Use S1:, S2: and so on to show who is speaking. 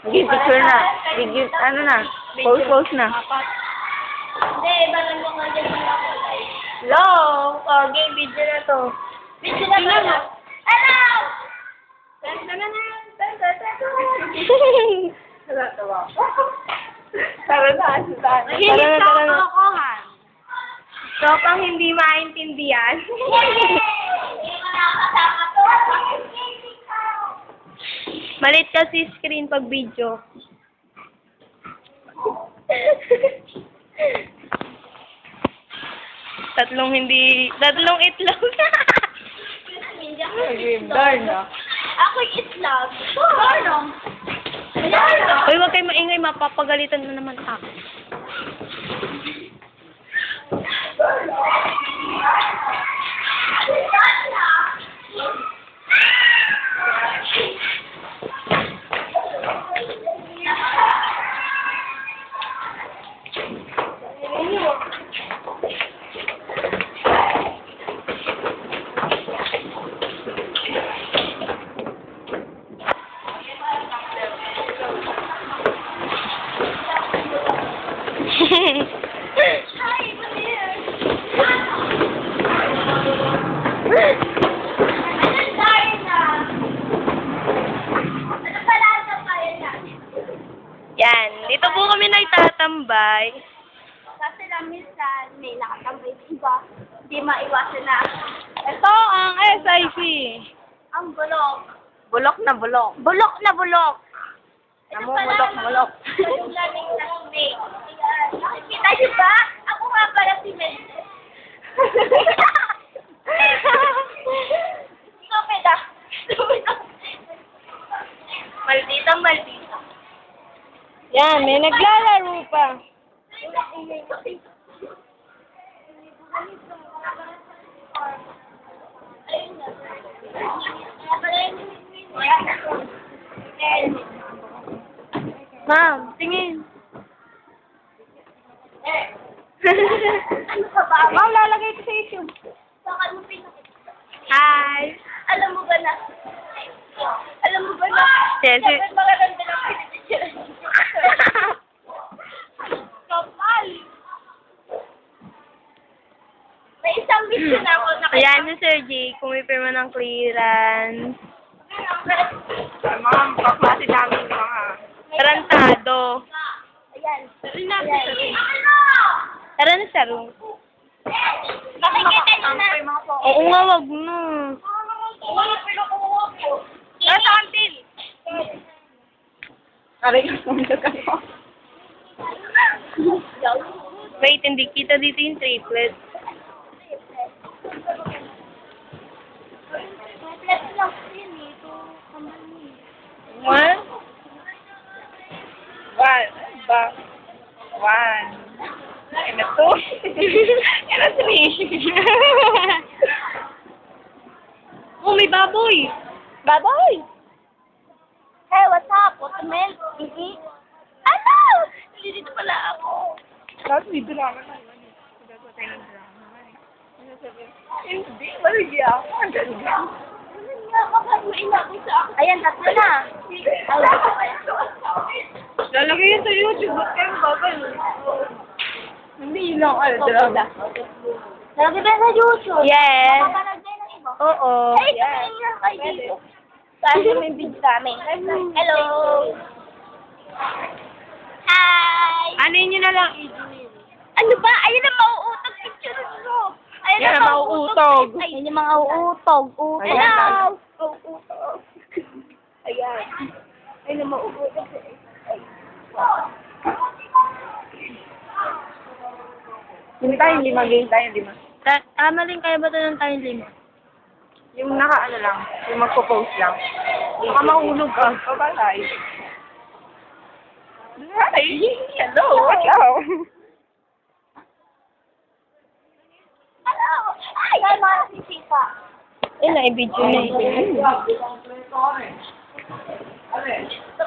S1: Picture na. Video, ano na? Post na.
S2: Hindi, iba lang yung mga kulay.
S1: Hello! Okay, video na to.
S2: Video na ba? Hello!
S1: Tara na.
S2: Mahilig ka ang kalokohan.
S1: Tropang hindi maintindihan.
S2: Hindi mo nakakasama to.
S1: Malit kasi screen pag video. Tatlong itlog. Darn na.
S2: Ako'y itlog. Darnong.
S1: Uy, huwag kayo maingay, mapapagalitan mo naman ako. Yan, dito po kami nagtatambay.
S2: Kasi lang minsan may nakatambay iba. Hindi maiwasan na.
S1: Ito ang SIC.
S2: Ang bulok.
S1: Bulok na bulok.
S2: Bulok na bulok.
S1: Namo, bulok.
S2: Yung lamig na snake. Ayan. Nakikita niyo ba? Ako nga pala si Mel. Stupid ah. Maldita.
S1: Yan, may naglalaro pa. Ma'am, tingin.
S2: Ano ka ba?
S1: Ma'am, lalagay ko sa issue.
S2: Baka mo pinakita.
S1: Hi.
S2: Alam mo ba na?
S1: Yes,
S2: Dapat maganda ng pinipicture. Kapal. May isang video na ako nakita.
S1: Ayan si Sir J, kumipirma ng clearance.
S2: Ma'am,
S1: kaklase namin mga tarantado.
S2: Ayan.
S1: Ayan. Tara na sa room.
S2: Makikita niyo na.
S1: Oo nga, wag mo.
S2: Nasa kantin.
S1: Aray ka kayo. Wait, hindi kita dito yung triplet. One. And a two. And a three. Oh, may baboy.
S2: Baboy! Hey, what's up? What's the milk? Ano? Dito pala ako.
S1: Tapos may drama na yun. Gagawa tayo ng drama. Hindi, malagi ako. Ang ganda.
S2: Ayan, tatlo na.
S1: Lalagay yun sa YouTube. Ba't kayo babal? Hindi lang drama.
S2: Nalagay ba sa YouTube?
S1: Yes.
S2: Napapanood din ng iba?
S1: Oo.
S2: Hey, tingnan niyo kayo dito. Kasi may video namin. Hello! Hi!
S1: Ano nyo na lang i-join?
S2: Ano ba? Ayun ang mauutog picture nyo. Ayun
S1: Yan ang mauutog.
S2: Ayun yung mga uutog.
S1: Ayan.
S2: Hello! Uutog. Ayan. Ayun ang mauutog.
S1: Yung tayong lima, game tayong lima.
S2: Maling kaya ba ito ng tayong lima?
S1: Yung naka-ano lang, yung magpo-post lang. Baka mahulog ka. Babalay. Hi! Hello! Watch out!
S2: Hello! Ay! Ay, mga sisita.
S1: Eh, na-video na.
S2: Ito